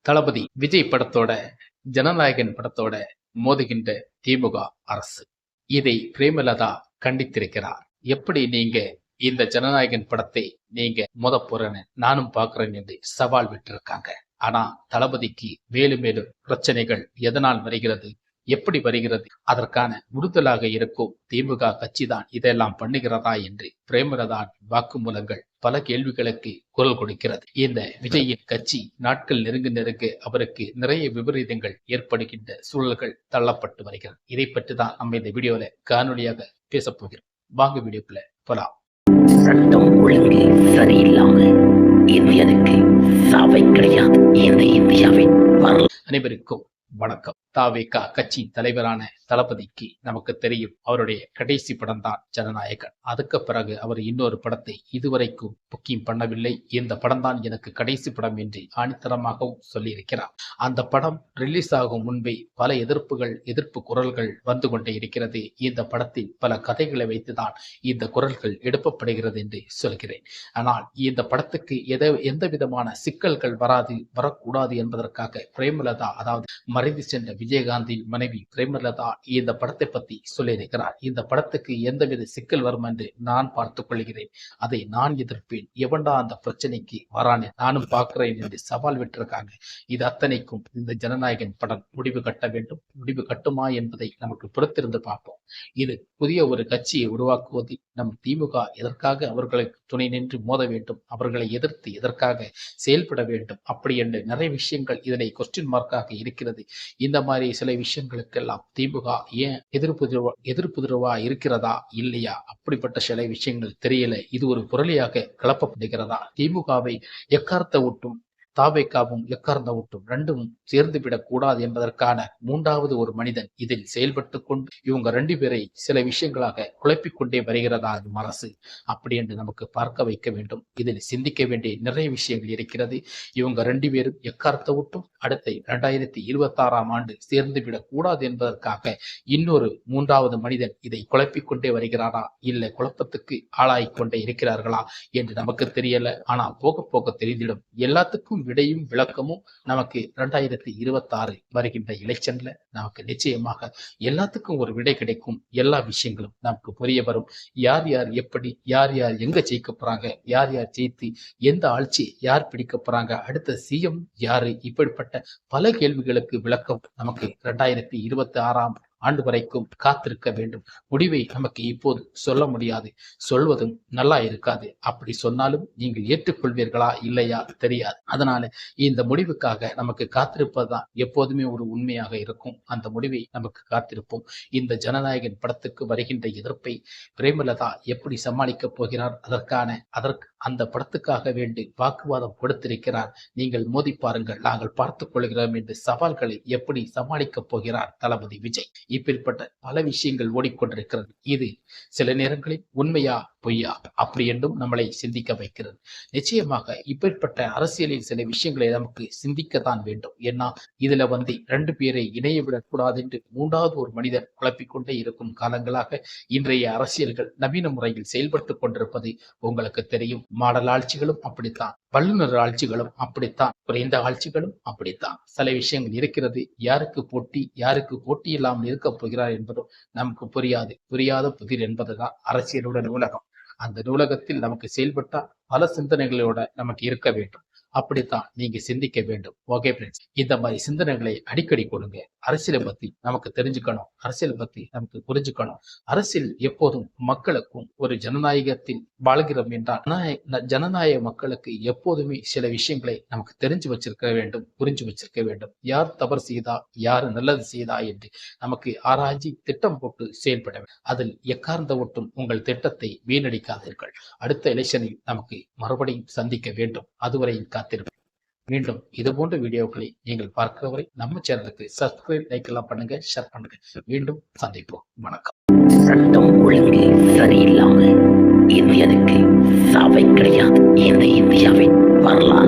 தளபதி விஜய் படத்தோட ஜனநாயகன் படத்தோட மோதுகின்ற திமுக அரசு. இதை பிரேமலதா கண்டித்திருக்கிறார். எப்படி நீங்க இந்த ஜனநாயகன் படத்தை நீங்க மோத போறேன்னு நானும் பாக்குறேன் என்று சவால் விட்டிருக்காங்க. ஆனா தளபதிக்கு மேலும் மேலும் பிரச்சனைகள் எதனால் வருகிறது, எப்படி வருகிறது, அதற்கான உறுதலாக இருக்கும் திமுக கட்சி தான் இதெல்லாம் பண்ணுகிறதா என்று பிரேமலதா வாக்குமூலங்கள் பல கேள்விகளுக்கு குரல் கொடுக்கிறது. இந்த விஜயின் கட்சி நாட்கள் நெருங்க நெருங்க அவருக்கு நிறைய விபரீதங்கள் ஏற்படுகின்ற சூழல்கள் தள்ளப்பட்டு வருகிறது. இதை பற்றி தான் நம்ம இந்த வீடியோல காணொலியாக பேச போகிறோம். வாங்க வீடியோக்குள்ள போலாம். சட்டம் ஒழுங்கு சரியில்லாம இந்தியனுக்கு சாவை கிடையாது. இந்த இந்தியாவின் அனைவருக்கும் வணக்கம். தாவேகா கட்சி தலைவரான தளபதிக்கு நமக்கு தெரியும், அவருடைய கடைசி படம் தான் ஜனநாயகன். அதுக்கு பிறகு அவர் இன்னொரு படத்தை இதுவரைக்கும் புக்கிங் பண்ணவில்லை. இந்த படம் தான் எனக்கு கடைசி படம் என்று ஆணித்தரமாகவும் சொல்லியிருக்கிறார். அந்த படம் ரிலீஸ் ஆகும் முன்பே பல எதிர்ப்பு குரல்கள் வந்து கொண்டே இருக்கிறது. இந்த படத்தில் பல கதைகளை வைத்துதான் இந்த குரல்கள் எழுப்பப்படுகிறது என்று சொல்கிறேன். ஆனால் இந்த படத்துக்கு எந்த விதமான சிக்கல்கள் வரக்கூடாது என்பதற்காக பிரேமலதா, அதாவது மறைந்து சென்ற விஜயகாந்தின் மனைவி பிரேமலதா இந்த படத்தை பத்தி சொல்லியிருக்கிறார். இந்த படத்துக்கு எந்தவித சிக்கல் வரும் என்று நான் பார்த்துக் கொள்கிறேன், அதை நான் எதிர்ப்பேன், எவன்டா அந்த பிரச்சனைக்கு வரானே நானும் பார்க்கிறேன் என்று சவால் விட்டிருக்காங்க. இது அத்தனைக்கும் இந்த ஜனநாயகன் படம் முடிவு கட்ட வேண்டும். முடிவு கட்டுமா என்பதை நமக்கு பொறுத்திருந்து பார்ப்போம். இது புதிய ஒரு கட்சியை உருவாக்குவது. நம் திமுக எதற்காக அவர்களுக்கு துணை நின்று மோத வேண்டும், அவர்களை எதிர்த்து எதற்காக செயல்பட வேண்டும், அப்படி என்று நிறைய விஷயங்கள் இதனை கொஸ்டின் மார்க்காக இருக்கிறது. இந்த மாதிரி சில விஷயங்களுக்கெல்லாம் திமுக ஏன் எதிர்ப்புதிர்வா இருக்கிறதா இல்லையா, அப்படிப்பட்ட சில விஷயங்கள் தெரியல. இது ஒரு புரளியாக கிளப்பப்படுகிறதா, திமுகவை எக்காரத்தை விட்டும் தாவேகாவும் எக்கார்ந்த விட்டும் ரெண்டும் சேர்ந்து விடக்கூடாது என்பதற்கான மூன்றாவது ஒரு மனிதன் இதில் செயல்பட்டு கொண்டு இவங்க ரெண்டு பேரை சில விஷயங்களாக குழப்பிக் கொண்டே வருகிறதா அரசு, அப்படி என்று நமக்கு பார்க்க வைக்க வேண்டும். இதில் சிந்திக்க வேண்டிய நிறைய விஷயங்கள் இருக்கிறது. இவங்க ரெண்டு பேரும் எக்காரத்தை விட்டும் அடுத்த 2026ஆம் ஆண்டு சேர்ந்து விடக்கூடாது என்பதற்காக இன்னொரு மூன்றாவது மனிதன் இதை குழப்பிக் கொண்டே வருகிறாரா, இல்லை குழப்பத்துக்கு ஆளாகிக் கொண்டே இருக்கிறார்களா என்று நமக்கு தெரியல. ஆனா போக போக தெரிந்திடும். எல்லாத்துக்கும் விடையும் விளக்கமும் நமக்கு 2026 வருகின்ற எலெக்ஷன்ல நமக்கு நிச்சயமாக எல்லாத்துக்கும் ஒரு விடை கிடைக்கும். எல்லா விஷயங்களும் நமக்கு புரிய வரும். யார் யார் எப்படி, யார் யார் எங்க ஜெயிக்க போறாங்க, யார் யார் ஜெயித்து எந்த ஆட்சி யார் பிடிக்க போறாங்க, அடுத்த சிஎம் யாரு, இப்படிப்பட்ட பல கேள்விகளுக்கு விளக்கம் நமக்கு 2026ஆம் ஆண்டு வரைக்கும் காத்திருக்க வேண்டும். முடிவை நமக்கு இப்போது சொல்ல முடியாது, சொல்வதும் நல்லா இருக்காது. அப்படி சொன்னாலும் நீங்கள் ஏற்றுக்கொள்வீர்களா இல்லையா தெரியாது. அதனால இந்த முடிவுக்காக நமக்கு காத்திருப்பதுதான் எப்போதுமே ஒரு உண்மையாக இருக்கும். அந்த முடிவை நமக்கு காத்திருப்போம். இந்த ஜனநாயகன் படத்துக்கு வருகின்ற எதிர்ப்பை பிரேமலதா எப்படி சமாளிக்கப் போகிறார், அதற்கு அந்த படத்துக்காக வேண்டி வாக்குவாதம் கொடுத்திருக்கிறார். நீங்கள் மோதி பாருங்கள், நாங்கள் பார்த்துக் கொள்கிறோம் என்று சவால்களை எப்படி சமாளிக்கப் போகிறார் தளபதி விஜய். இப்படிப்பட்ட பல விஷயங்கள் ஓடிக்கொண்டிருக்கிறது. இது சில நேரங்களில் உண்மையா பொய்யா அப்படி என்றும் நம்மளை சிந்திக்க வைக்கிறது. நிச்சயமாக இப்படிப்பட்ட அரசியலில் சில விஷயங்களை நமக்கு சிந்திக்கத்தான் வேண்டும். ஏன்னா இதுல ரெண்டு பேரை இணைய விடக்கூடாது என்று மூன்றாவது ஒரு மனிதர் குழப்பிக்கொண்டே இருக்கும் காலங்களாக இன்றைய அரசியல்கள் நவீன முறையில் செயல்பட்டு கொண்டிருப்பது உங்களுக்கு தெரியும். மாடல் ஆட்சிகளும் அப்படித்தான், வல்லுநர் ஆட்சிகளும் அப்படித்தான், குறைந்த ஆட்சிகளும் அப்படித்தான். சில விஷயங்கள் இருக்கிறது. யாருக்கு போட்டி இல்லாமல் இருக்க போகிறார் என்பதும் நமக்கு புரியாத புதிர் என்பதுதான் அரசியலோட நூலகம். அந்த நூலகத்தில் நமக்கு செயல்பட்டா பல சிந்தனைகளோட நமக்கு இருக்க வேண்டும். அப்படித்தான் நீங்க சிந்திக்க வேண்டும். ஓகே ஃப்ரெண்ட்ஸ், இந்த மாதிரி சிந்தனைகளை அடிக்கடி கொடுங்க. அரசியலை பத்தி நமக்கு தெரிஞ்சுக்கணும், அரசியல் பத்தி நமக்கு புரிஞ்சுக்கணும். அரசியல் எப்போதும் மக்களுக்கும் ஒரு ஜனநாயகத்தில் வாழ்கிறோம் என்றால் ஜனநாயக மக்களுக்கு எப்போதுமே சில விஷயங்களை நமக்கு தெரிஞ்சு வச்சிருக்க வேண்டும், புரிஞ்சு வச்சிருக்க வேண்டும். யார் தவறு செய்தா, யாரு நல்லது செய்தா என்று நமக்கு ஆராய்ச்சி திட்டம் போட்டு செயல்பட வேண்டும். அதில் எக்கார்ந்த ஒட்டும் உங்கள் திட்டத்தை வீணடிக்காதீர்கள். அடுத்த எலெக்ஷனில் நமக்கு மறுபடியும் சந்திக்க வேண்டும். அதுவரையும் காத்திருப்பேன். மீண்டும் இது போன்ற வீடியோக்களை நீங்கள் பார்க்கிற வரை நம்ம சேனலுக்கு சப்ஸ்கிரைப், லைக் எல்லாம் பண்ணுங்க, ஷேர் பண்ணுங்க. மீண்டும் சந்திப்போம். வணக்கம். சட்டம் ஒழுங்கு சரியில்லாம இந்தியனுக்கு சாவை கிடையாது. இந்த இந்தியாவின் வரலாறு